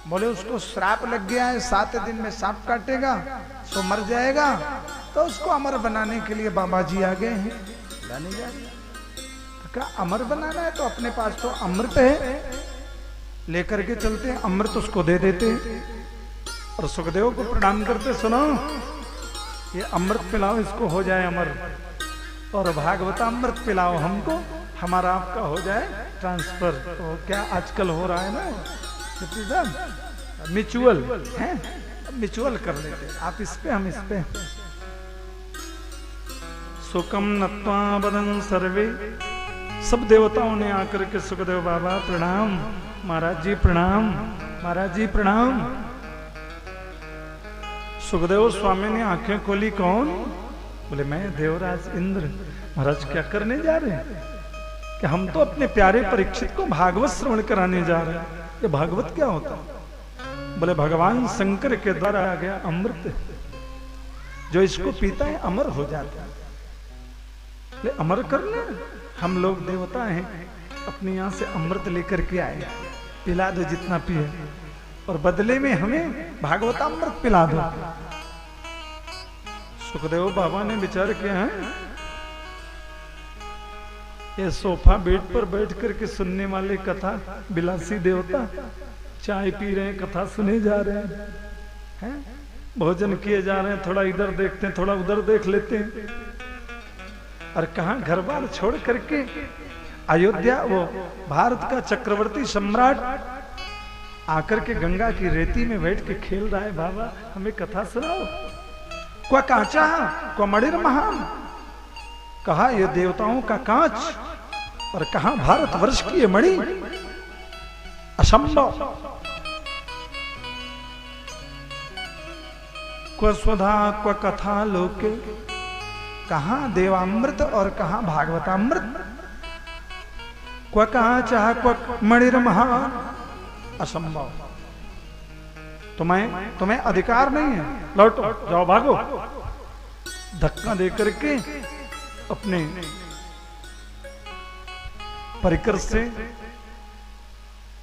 बोले उसको श्राप लग गया है, 7 दिन में सांप काटेगा तो मर जाएगा, तो उसको अमर बनाने के लिए बाबा जी आ गए हैं, लाने जा रहे हैं। तो क्या अमर बनाना है? तो अपने पास तो अमृत है, लेकर के चलते हैं, अमृत उसको दे देते हैं और सुखदेव को प्रणाम करते, सुनो ये अमृत पिलाओ, इसको हो जाए अमर, और भागवतामृत पिलाओ हमको, हमारा आपका हो जाए ट्रांसफर। तो क्या आजकल हो रहा है ना, म्यूचुअल है, म्यूचुअल कर लेते, आप इस पे हम इस पे। सुकम नत्वा बदन सर्वे, सब देवताओं ने आकर के सुखदेव बाबा प्रणाम, महाराज जी प्रणाम, महाराज जी प्रणाम। सुखदेव स्वामी ने आंखें खोली, कौन? बोले मैं देवराज इंद्र। महाराज क्या करने जा रहे हैं? कि हम तो अपने प्यारे परीक्षित को भागवत श्रवण कराने जा रहे हैं। ये भागवत क्या होता है? बोले भगवान शंकर के द्वारा आ गया अमृत, जो इसको पीता है अमर हो जाता है। बोले अमर करना, हम लोग देवता हैं, अपने यहाँ से अमृत लेकर के आए, पिला दो जितना पिए, और बदले में हमें भागवतामृत पिला दो। सुखदेव बाबा ने विचार किया है, ये सोफा बेड पर बैठ करके सुनने वाले कथा बिलासी देवता चाय पी रहे हैं, कथा सुने जा रहे हैं, भोजन किए जा रहे हैं, थोड़ा इधर देखते हैं, थोड़ा उधर देख लेते हैं, और कहां घर बार छोड़ करके अयोध्या, वो भारत का चक्रवर्ती सम्राट आकर के गंगा की रेती में बैठ के खेल रहा है। बाबा हमें कथा सुनाओ। क्वा कांचा क्वा मणिर महान, कहा ये देवताओं का कांच और कहा भारतवर्ष की ये मणि, असंभव। क्व स्वधा क्व कथा लोके, कहा देवामृत और कहा भागवतामृत। क्व कहा चाह क्व मणिर महान, असंभव। तुम्हें अधिकार नहीं है, लौटो, जाओ, भागो। धक्का देकर के अपने परिकर से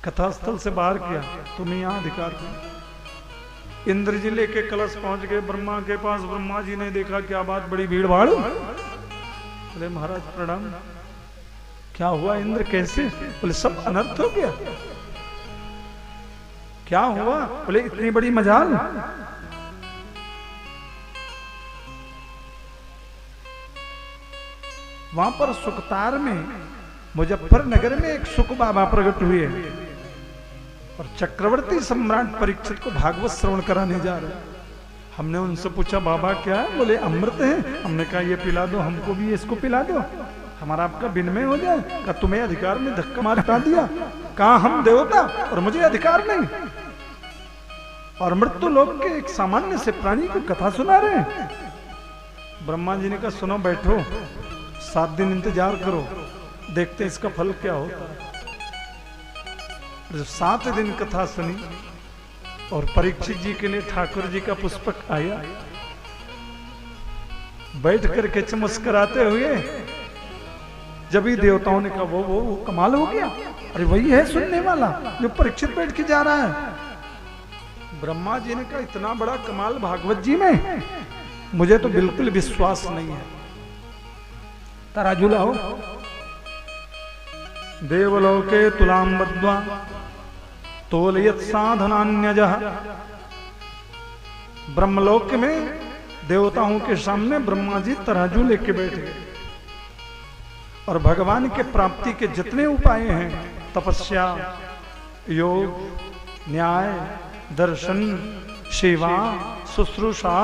कथास्थल से बाहर किया, तुम्हें यहां अधिकार नहीं। इंद्र जी लेके कलश पहुंच गए ब्रह्मा के पास। ब्रह्मा जी ने देखा क्या बात, बड़ी भीड़ भाड़। बोले महाराज प्रणाम। क्या हुआ इंद्र, कैसे? बोले सब अनर्थ हो गया। क्या हुआ? बोले इतनी बड़ी मजाल। वहां पर सुकतार में, मुजफ्फरनगर में एक सुक बाबा प्रकट हुए और चक्रवर्ती सम्राट परीक्षित को भागवत श्रवण कराने जा रहे। हमने उनसे पूछा बाबा क्या है? बोले अमृत है। हमने कहा ये पिला दो, हमको भी इसको पिला दो, हमारा आपका विनिमय हो जाए। कहा तुम्हें अधिकार में धक्का मार हटा दिया। कहा हम देवता और मुझे अधिकार नहीं, और मृत्यु लोक के एक सामान्य से प्राणी को कथा सुना रहे हैं। ब्रह्मा जी ने कहा सुनो, बैठो, 7 दिन इंतजार करो, देखते इसका फल क्या होता है। जब 7 दिन कथा सुनी और परीक्षित जी के लिए ठाकुर जी का पुष्पक आया, बैठ करके चमत्काराते हुए जब ही देवताओं ने कहा वो कमाल हो गया, अरे वही है सुनने वाला जो परीक्षित बैठ के जा रहा है। ब्रह्मा जी ने कहा इतना बड़ा कमाल भागवत जी में, मुझे तो बिल्कुल विश्वास नहीं है। तराजू लाओ। देवलोके तुलाम बद्वा तोलयत साधनान्यजः। ब्रह्मलोक में देवताओं के सामने ब्रह्मा जी तराजू लेके बैठ गए और भगवान के प्राप्ति के जितने उपाय हैं, तपस्या, योग, न्याय, दर्शन, सेवा, शुश्रूषा,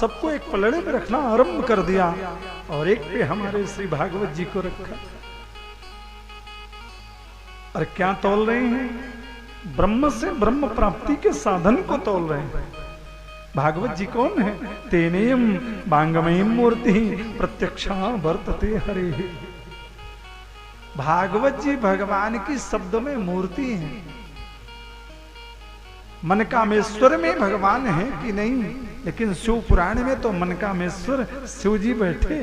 सबको एक पलड़े में रखना आरंभ कर दिया और एक पे हमारे श्री भागवत जी को रखा। और क्या तौल रहे हैं? ब्रह्म से ब्रह्म प्राप्ति के साधन को तौल रहे हैं। भागवत जी कौन है? तेनेयम बांगमयी मूर्ति प्रत्यक्षा वर्तते हरे। भागवत जी भगवान की शब्द में मूर्ति है। मनकामेश्वर में भगवान है कि नहीं, लेकिन शिव पुराण में तो मनकामेश्वर शिव जी बैठे।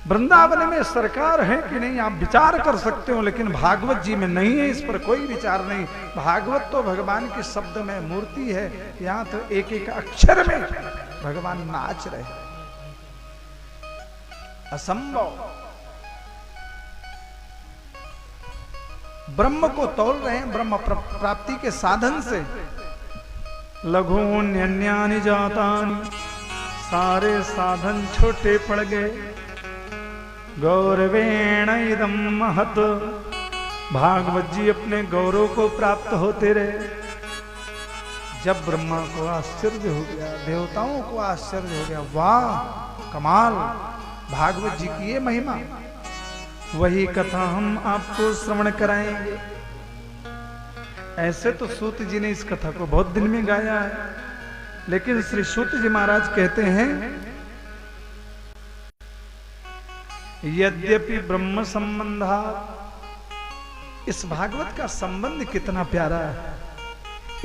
वृंदावन में सरकार है कि नहीं आप विचार कर सकते हो, लेकिन भागवत जी में नहीं है, इस पर कोई विचार नहीं। भागवत तो भगवान के शब्द में मूर्ति है। यहाँ तो एक एक अक्षर में भगवान नाच रहे। असंभव। ब्रह्म को तौल रहे हैं ब्रह्म प्राप्ति के साधन से। लघुन्यन्यानि जातानि, सारे साधन छोटे पड़ गए। गौरवेण इदं महत्, भागवत जी अपने गौरव को प्राप्त होते रहे। जब ब्रह्मा को आश्चर्य हो गया, देवताओं को आश्चर्य हो गया, वाह कमाल, भागवत जी की ये महिमा। वही कथा हम आपको श्रवण कराएंगे। ऐसे तो सूत जी ने इस कथा को बहुत दिन में गाया है, लेकिन श्री सूत जी महाराज कहते हैं यद्यपि ब्रह्म संबंधा, इस भागवत का संबंध कितना प्यारा है।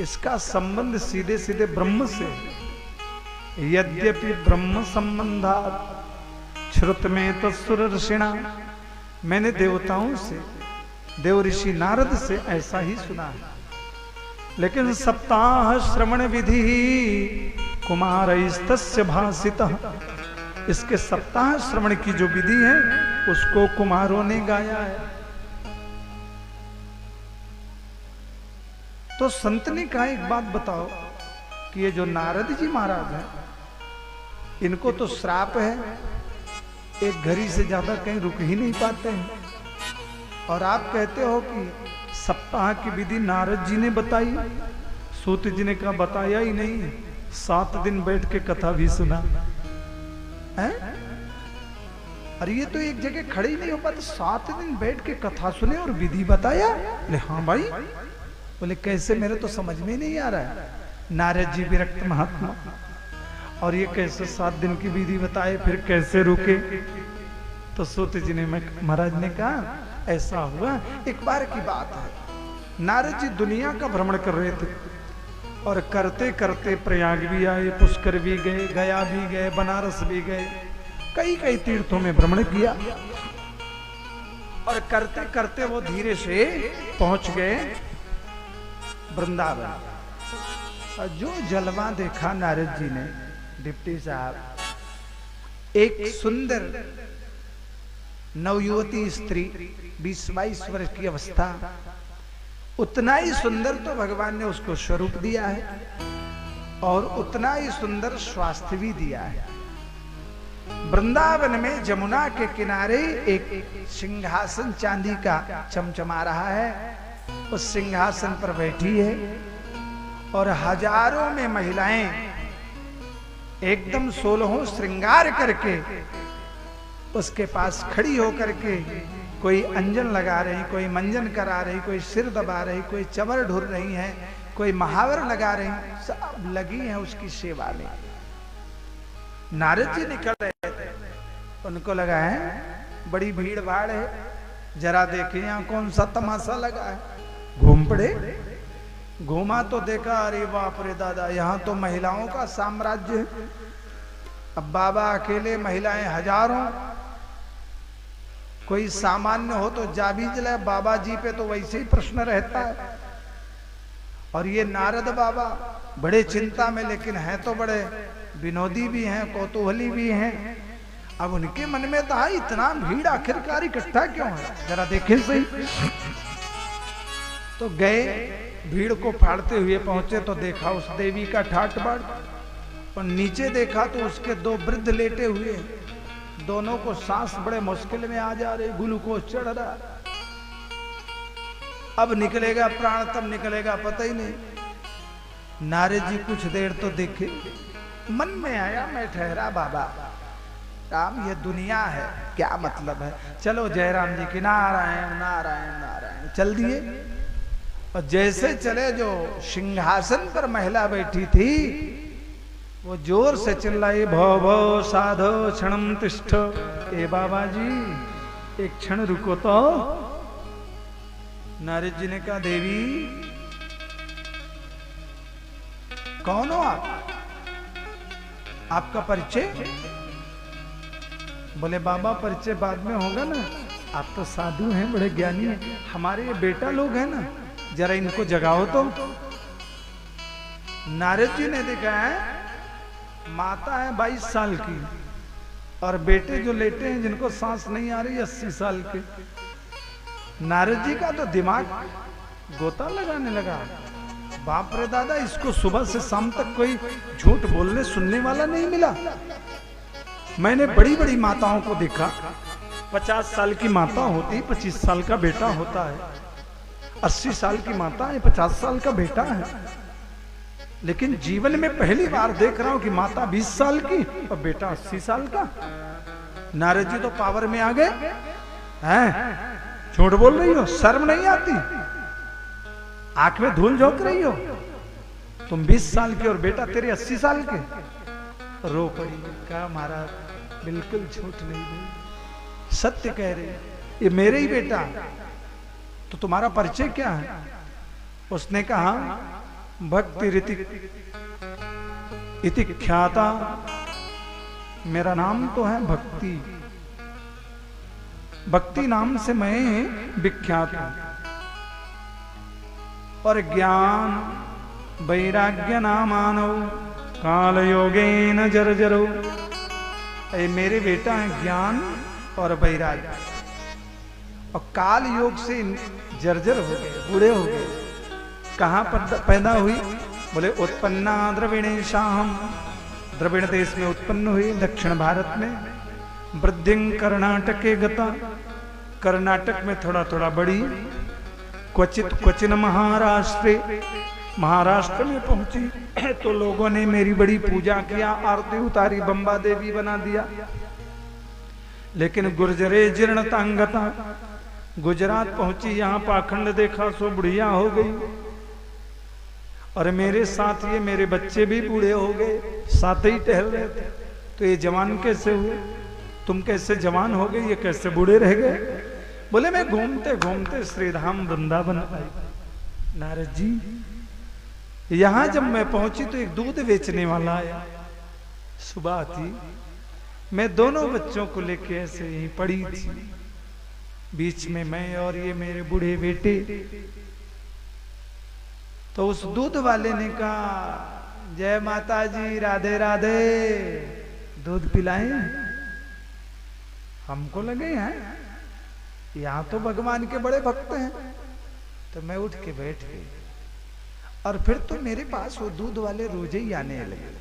इसका संबंध सीधे सीधे ब्रह्म से। यद्यपि ब्रह्म संबंधा श्रुत में तत्सुर ऋषिणा, मैंने देवताओं से, देव ऋषि नारद से ऐसा ही सुना है। लेकिन सप्ताह श्रवण विधि कुमारैस्तस्य भासितः, इसके सप्ताह श्रवण की जो विधि है उसको कुमारों ने गाया है। तो संत ने कहा एक बात बताओ कि ये जो नारद जी महाराज हैं, इनको तो श्राप है, एक घड़ी से ज्यादा कहीं रुक ही नहीं पाते हैं, और आप कहते हो कि सप्ताह की विधि नारद जी ने बताई। सूत जी ने कहा बताया ही नहीं, 7 दिन बैठ के कथा भी सुना है। अरे ये तो एक जगह खड़े ही नहीं हो पाते, 7 दिन बैठ के कथा सुने और विधि बताया। बोले हाँ भाई। बोले कैसे, मेरे तो समझ में नहीं आ रहा है। नारद जी विरक्त महात्मा, और ये कैसे 7 दिन की विधि बताए, फिर कैसे रुके? तो सूत जी ने महाराज ने कहा ऐसा हुआ, एक बार की बात है, नारद जी दुनिया का भ्रमण कर रहे थे और करते करते प्रयाग भी आए, पुष्कर भी गए, गया भी गए, बनारस भी गए, कई कई तीर्थों में भ्रमण किया और करते करते वो धीरे से पहुंच गए वृंदावन। और जो जलवा देखा नारद जी ने, डिप्टी साहब, एक सुंदर नवयुवती स्त्री 20-22 वर्ष की अवस्था, उतना ही सुंदर तो भगवान ने उसको स्वरूप दिया है और उतना ही सुंदर स्वास्थ्य भी दिया है। वृंदावन में जमुना के किनारे एक सिंहासन चांदी का चमचमा रहा है, उस सिंहासन पर बैठी है और हजारों में महिलाएं एकदम 16 श्रृंगार करके उसके पास खड़ी होकर के कोई अंजन लगा रही, कोई मंजन करा रही, कोई सिर दबा रही, कोई चमर ढुर रही है, कोई महावर लगा रही, सब लगी हैं उसकी सेवा में। नारद जी निकल रहे थे, उनको लगा है बड़ी भीड़ भाड़ है, जरा देखें यहाँ कौन सा तमाशा लगा है। घूम पड़े, घूमा तो देखा, अरे बाप रे दादा, यहाँ तो महिलाओं का साम्राज्य है। अब बाबा अकेले, महिलाएं हजारों, कोई सामान्य हो तो जा भी जले, बाबा जी पे तो वैसे ही प्रश्न रहता है। और ये नारद बाबा बड़े चिंता में, लेकिन हैं तो बड़े विनोदी भी हैं, कौतूहली भी हैं। अब उनके मन में था इतना भीड़ आखिरकार इकट्ठा क्यों है, जरा देखें सही। तो गए, भीड़ को फाड़ते हुए पहुंचे तो देखा उस देवी का ठाट बाट, और नीचे देखा तो उसके 2 वृद्ध लेटे हुए, दोनों को सांस बड़े मुश्किल में आ जा रहे, ग्लूकोज चढ़ रहा। अब निकलेगा प्राण, तब निकलेगा पता ही नहीं। नारद जी कुछ देर तो देखे, मन में आया मैं ठहरा बाबा राम, ये दुनिया है, क्या मतलब है, चलो जयराम जी की नारायण नारायण नारायण, चल दिए। और जैसे चले, जो सिंहासन पर महिला बैठी थी वो जोर से चिल्लाई, भव भव साधो क्षणम तिष्ठ। ए बाबा जी एक क्षण रुको तो। नारद जी ने कहा, देवी कौन हो आप, आपका परिचय? बोले बाबा परिचय बाद में होगा ना, आप तो साधु हैं, बड़े ज्ञानी हैं, हमारे ये बेटा लोग हैं ना, जरा इनको जगाओ तो। नारद जी ने देखा है माता है 22 साल की और बेटे जो लेटे हैं जिनको सांस नहीं आ रही 80 साल के। नारद जी का तो दिमाग गोता लगाने लगा, बाप रे दादा, इसको सुबह से शाम तक कोई झूठ बोलने सुनने वाला नहीं मिला। मैंने बड़ी बड़ी माताओं को देखा, 50 साल की माता होती, 25 साल का बेटा होता है, 80 साल की माता है, 50 साल का बेटा है। लेकिन जीवन में पहली बार देख रहा हूं कि माता 20 साल की और बेटा 80 साल का। नारद जी तो पावर में आ गए हैं, झूठ बोल रही हो, शर्म नहीं आती, आंख में धूल झोंक रही हो, तुम 20 साल की और बेटा तेरे 80 साल के। रो पड़ी, कहा महाराज बिल्कुल झूठ नहीं बोली, सत्य कह रहे, ये मेरे ही बेटा। तो तुम्हारा परिचय क्या है? उसने कहा भक्ति इति ख्याता, मेरा नाम तो है भक्ति, भक्ति नाम से मैं विख्यात हूं। और ज्ञान वैराग्य नामानो काल योगेन जर्जरो। मेरे बेटा है ज्ञान और वैराग्य, और काल योग से जर्जर हो गए, बूढ़े हो गए। कहां पर पैदा हुई? बोले उत्पन्ना द्रविणेशाम, द्रविण देश में उत्पन्न हुई, दक्षिण भारत में। वृद्धिं कर्नाटके गता, कर्नाटक में थोड़ा थोड़ा बड़ी, क्वचित क्वचिन महाराष्ट्र, महाराष्ट्र में पहुंची तो लोगों ने मेरी बड़ी पूजा किया, आरती उतारी, बंबा देवी बना दिया। लेकिन गुर्जरे जीर्णतांगता, गुजरात पहुंची, यहाँ पाखंड देखा सो बुढ़िया हो गई। और मेरे साथ ये मेरे बच्चे भी बूढ़े हो गए, साथ ही टहल रहे थे, तो ये जवान कैसे हुए? तुम कैसे जवान हो गए, ये कैसे बूढ़े रह गए? बोले मैं घूमते घूमते श्रीधाम वृंदावन आई। नारद जी, यहां जब मैं पहुंची तो एक दूध बेचने वाला आया। सुबह थी, मैं दोनों बच्चों को लेके ऐसे यहीं पड़ी थी, बीच में मैं और ये मेरे बूढ़े बेटे। तो उस दूध वाले ने कहा, जय माता जी, राधे राधे, दूध पिलाएं? हमको लगे हैं यहां तो भगवान के बड़े भक्त हैं। तो मैं उठ के बैठ गई और फिर तो मेरे पास वो दूध वाले रोज ही आने लगे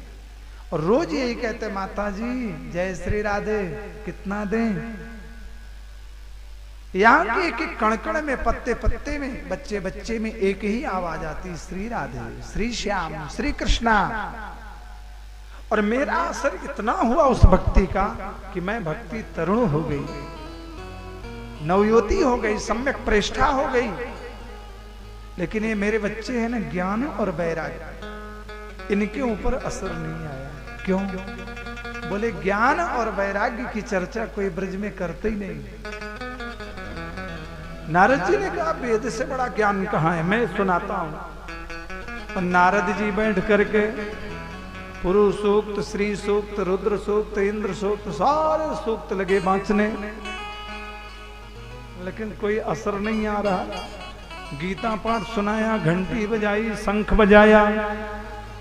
और रोज यही कहते, माता जी जय श्री राधे, कितना दें? यहाँ के एक एक कणकण में, पत्ते पत्ते में, बच्चे बच्चे में एक ही आवाज आती, श्री राधे, श्री श्याम, श्री कृष्णा। और मेरा असर इतना हुआ उस भक्ति का कि मैं भक्ति तरुण हो गई, नवयुवती हो गई, सम्यक प्रेष्ठा हो गई। लेकिन ये मेरे बच्चे हैं ना, ज्ञान और वैराग्य, इनके ऊपर असर नहीं आया। क्यों? बोले ज्ञान और वैराग्य की चर्चा कोई ब्रज में करते ही नहीं। नारद जी ने कहा, वेद से बड़ा ज्ञान कहाँ है, मैं सुनाता हूं। और नारद जी बैठ करके पुरुष सूक्त, श्री सूक्त, रुद्र सूक्त, इंद्र सूक्त, सारे सूक्त लगे बांचने, लेकिन कोई असर नहीं आ रहा। गीता पाठ सुनाया, घंटी बजाई, शंख बजाया,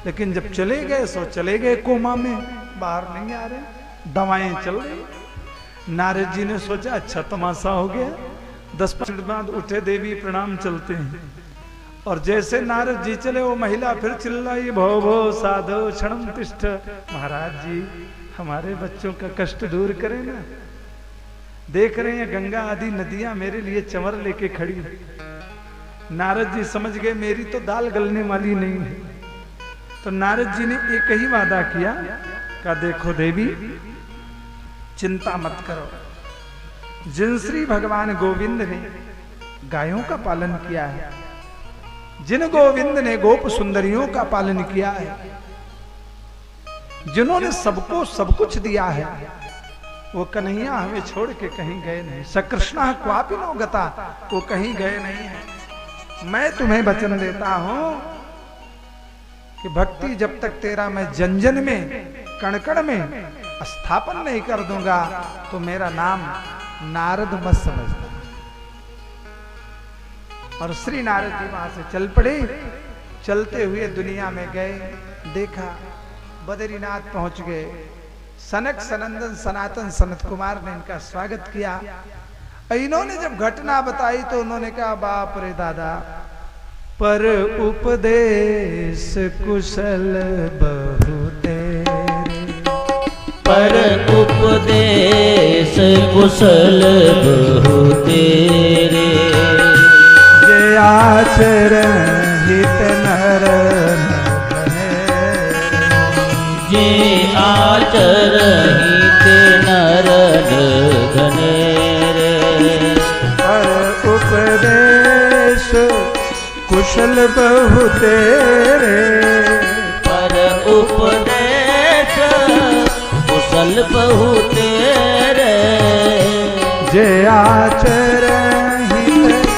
लेकिन जब चले गए सो चले गए कोमा में, बाहर नहीं आ रहे, दवाएं चल रही। नारद जी ने सोचा अच्छा तमाशा हो गया। 10 मिनट बाद उठे, देवी प्रणाम, चलते हैं। और जैसे नारद जी चले, वो महिला फिर चिल्लाई, भो भो साधो क्षणम तिष्ठ। महाराज जी, हमारे बच्चों का कष्ट दूर करें ना, देख रहे हैं गंगा आदि नदियां मेरे लिए चंवर लेके खड़ी। नारद जी समझ गए मेरी तो दाल गलने वाली नहीं है। तो नारद जी ने एक ही वादा किया, कहा देखो देवी, चिंता मत करो, जिन श्री भगवान गोविंद ने गायों का पालन किया है, जिन गोविंद ने गोप सुंदरियों का पालन किया है, जिन्होंने सबको सब कुछ दिया है, वो कन्हैया हमें छोड़ के कहीं गए नहीं। सकृष्णा क्वापि नो गता, वो कहीं गए नहीं है। मैं तुम्हें वचन देता हूं कि भक्ति जब तक तेरा मैं जन जन में, कण कण में स्थापन नहीं कर दूंगा तो मेरा नाम नारद मत समझना। और श्री नारद जी वहां से चल पड़े। चलते हुए दुनिया में गए, देखा बद्रीनाथ पहुंच गए। सनक सनंदन सनातन सनत कुमार ने इनका स्वागत किया। इन्होंने जब घटना बताई तो उन्होंने कहा, बाप रे दादा, पर उपदेश कुशल बहु तेरे, पर उपदेश कुशल बहु तेरे, जे आचरण हित नर जे आचरण हित नर घनेरे, पर उपदेश कुशल बहु तेरे, पर उपदेश कुशल बहु तेरे, जे आचरण हित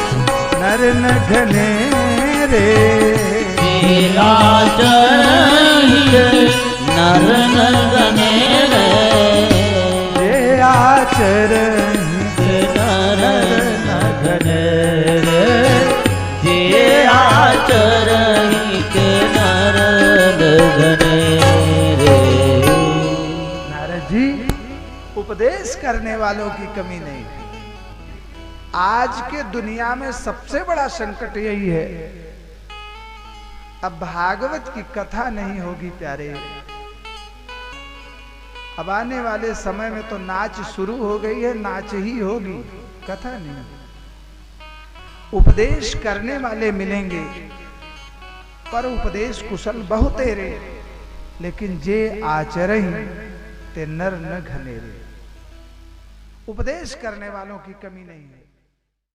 नर न घनेरे, जे आचरण हित नर घनेरे, जे आचरण हित नर घनेरे, जे आचरण हित नर घनेरे। नारद जी, उपदेश करने वालों की कमी नहीं। आज के दुनिया में सबसे बड़ा संकट यही है, अब भागवत की कथा नहीं होगी प्यारे। अब आने वाले समय में तो नाच शुरू हो गई है, नाच ही होगी, कथा नहीं। उपदेश करने वाले मिलेंगे, पर उपदेश कुशल बहु तेरे, लेकिन जे आचरण ते नर न घनेरे। उपदेश करने वालों की कमी नहीं है।